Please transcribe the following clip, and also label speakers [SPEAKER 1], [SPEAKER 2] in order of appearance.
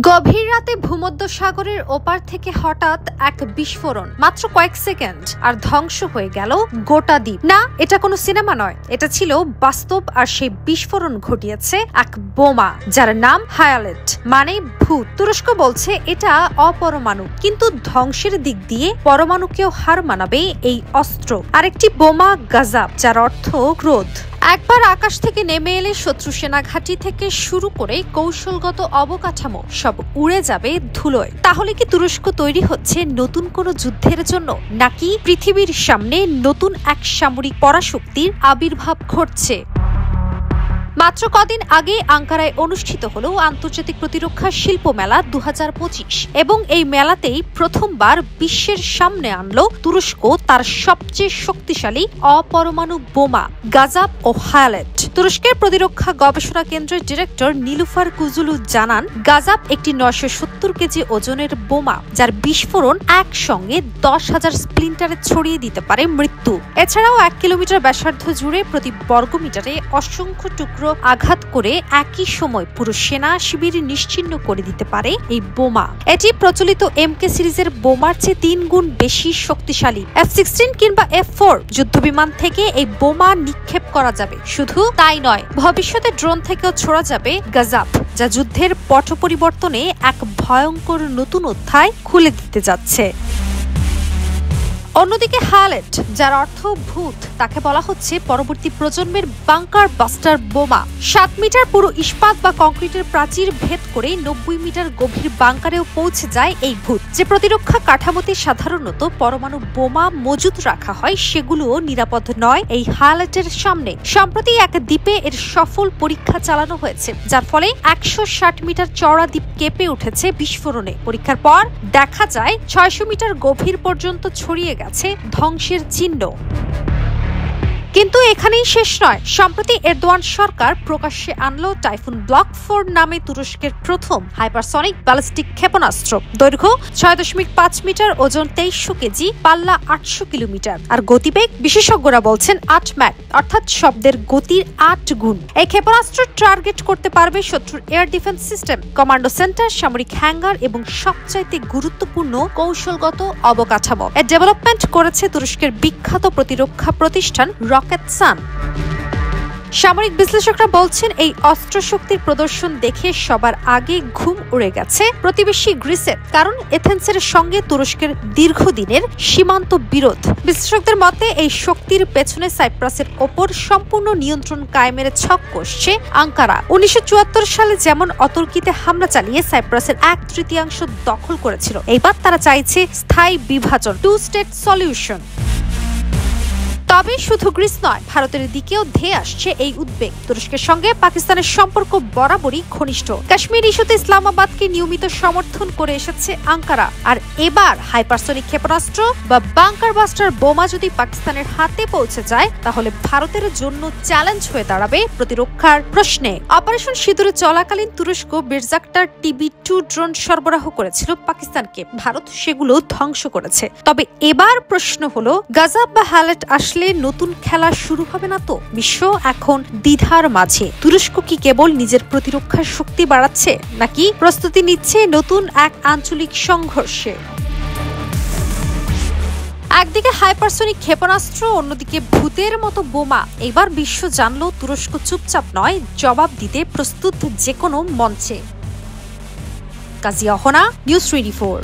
[SPEAKER 1] গভীর রাতে ভূমধ্যসাগরের ওপার থেকে হঠাৎ এক বিস্ফোরণ, মাত্র কয়েক সেকেন্ড আর ধ্বংস হয়ে গেল গোটা দ্বীপ। না, এটা কোনো সিনেমা নয়, এটা ছিল বাস্তব। আর সেই বিস্ফোরণ ঘটিয়েছে এক বোমা যার নাম হায়ালেট, মানে ভূত। তুরস্ক বলছে এটা অপরমাণু, কিন্তু ধ্বংসের দিক দিয়ে পরমাণুকেও হার মানাবে এই অস্ত্র। আরেকটি বোমা গাজাব, যার অর্থ ক্রোধ। একবার আকাশ থেকে নেমে এলে শত্রু সেনা ঘাঁটি থেকে শুরু করে কৌশলগত অবকাঠামো সব উড়ে যাবে ধুলোয়। তাহলে কি তুরস্ক তৈরি হচ্ছে নতুন কোনো যুদ্ধের জন্য, নাকি পৃথিবীর সামনে নতুন এক সামরিক পরাশক্তির আবির্ভাব ঘটছে? মাত্র কদিন আগে আঙ্কারায় অনুষ্ঠিত হলো আন্তর্জাতিক প্রতিরক্ষা শিল্প মেলা 2025 এবং এই মেলাতেই প্রথমবার বিশ্বের সামনে আনলো তুরস্ক তার সবচেয়ে শক্তিশালী অপরমাণু বোমা গাজাব ও হায়ালেট। তুরস্কের প্রতিরক্ষা গবেষণা কেন্দ্রের ডিরেক্টর নীলুফার কুজুলু জানান, গাজাব একটি 970 কেজি ওজনের বোমা, যার বিস্ফোরণ একসঙ্গে 10,000 স্প্লিন্টারে ছড়িয়ে দিতে পারে মৃত্যু। এছাড়াও 1 কিলোমিটার ব্যাসার্ধ জুড়ে প্রতি বর্গমিটারে অসংখ্য টুকরো আঘাত করে একই সময় পুরো সেনা শিবির নিশ্চিহ্ন করে দিতে পারে এই বোমা। এটি প্রচলিত MK সিরিজের বোমার চেয়ে 3 গুণ বেশি শক্তিশালী। F-16 কিংবা F-4 যুদ্ধবিমান থেকে এই বোমা নিক্ষেপ করা যাবে। শুধু তাই নয়, ভবিষ্যতে ড্রোন থেকেও ছোড়া যাবে গাজাব, যা যুদ্ধের পট পরিবর্তনে এক ভয়ঙ্কর নতুন অধ্যায় খুলে দিতে যাচ্ছে। অন্যদিকে হায়ালেট, যার অর্থ ভূত, তাকে বলা হচ্ছে পরবর্তী প্রজন্মের বাংকার বাস্টার বোমা। 7 মিটার পুরো ইস্পাত বা কংক্রিটের প্রাচীর ভেদ করে 90 মিটার গভীর বাংকারেও পৌঁছে যায় এই ভূত। যে প্রতিরক্ষা কাঠামোতে সাধারণত পরমাণু বোমা মজুত রাখা হয়, সেগুলোও নিরাপদ নয় এই হায়ালেটের সামনে। সম্প্রতি এক দ্বীপে এর সফল পরীক্ষা চালানো হয়েছে, যার ফলে 160 মিটার চওড়া দ্বীপ কেঁপে উঠেছে বিস্ফোরণে। পরীক্ষার পর দেখা যায় 600 মিটার গভীর পর্যন্ত ছড়িয়ে গেছে ধ্বংসের চিহ্ন। কিন্তু এখানেই শেষ নয়। সম্প্রতি এরদোয়ান সরকার প্রকাশ্যে আনলো টাইফুন ব্লক 4 নামে তুরস্কের প্রথম হাইপারসনিক ব্যালিস্টিক ক্ষেপণাস্ত্র। দৈর্ঘ্য 6.5 মিটার, ওজন 2300 কেজি, পাল্লা 800 কিলোমিটার আর গতিবেগ বিশেষজ্ঞরা বলছেন 8 ম্যাক, অর্থাৎ শব্দের গতির 8 গুণ। এই ক্ষেপণাস্ত্র টার্গেট করতে পারবে শত্রুর air defence system, commando centre, সামরিক হ্যাঙ্গার এবং সবচাইতে গুরুত্বপূর্ণ কৌশলগত অবকাঠামো। এর ডেভেলপমেন্ট করেছে তুরস্কের বিখ্যাত প্রতিরক্ষা প্রতিষ্ঠান রকেট সান। সামরিক বিশ্লেষকরা বলছেন, এই অস্ত্র শক্তির প্রদর্শন দেখে সবার আগে ঘুম উড়ে গেছে প্রতিবেশী গ্রিসের, কারণ এথেন্সের সঙ্গে তুরস্কের দীর্ঘদিনের সীমান্ত বিরোধ। বিশ্লেষকদের মতে এই শক্তির পেছনে সাইপ্রাসের ওপর সম্পূর্ণ নিয়ন্ত্রণ কায়েমের ছক কষছে আঙ্কারা। 1974 সালে যেমন অতর্কিতে হামলা চালিয়ে সাইপ্রাসের 1/3 দখল করেছিল, এইবার তারা চাইছে স্থায়ী বিভাজন, 2 স্টেট সলিউশন। তবে শুধু গ্রিস নয়, ভারতের দিকেও ধেয়ে আসছে এই উদ্বেগ। তুরস্কের সঙ্গে পাকিস্তানের সম্পর্ক বরাবরই ঘনিষ্ঠ। কাশ্মীর ইস্যুতে ইসলামাবাদকে নিয়মিত সমর্থন করে এসেছে আঙ্কারা। আর এবার হাইপারসনিক ক্ষেপণাস্ত্র বা বাংকার বাস্টার বোমা যদি পাকিস্তানের হাতে পৌঁছে যায়, তাহলে ভারতের জন্য চ্যালেঞ্জ হয়ে দাঁড়াবে প্রতিরক্ষার প্রশ্নে। অপারেশন সিঁদুরে চলাকালীন তুরস্ক বিরজাক্টার TB2 ড্রোন সরবরাহ করেছিল পাকিস্তানকে। ভারত সেগুলো ধ্বংস করেছে। তবে এবার প্রশ্ন হলো, গাজাব বা হায়ালেট আসলে নতুন খেলা শুরু হবে না তো? বিশ্ব এখন দ্বিধার মাঝে। তুরস্ক কি কেবল নিজের প্রতিরক্ষার শক্তি বাড়াচ্ছে, নাকি প্রস্তুতি নিচ্ছে নতুন এক আঞ্চলিক সংঘর্ষে? একদিকে হাইপারসনিক ক্ষেপণাস্ত্র, অন্যদিকে ভূতের মতো বোমা। এবার বিশ্ব জানলো তুরস্ক চুপচাপ নয়, জবাব দিতে প্রস্তুত যে কোনো মঞ্চে। কাজিয়া হোনা, নিউজ 24।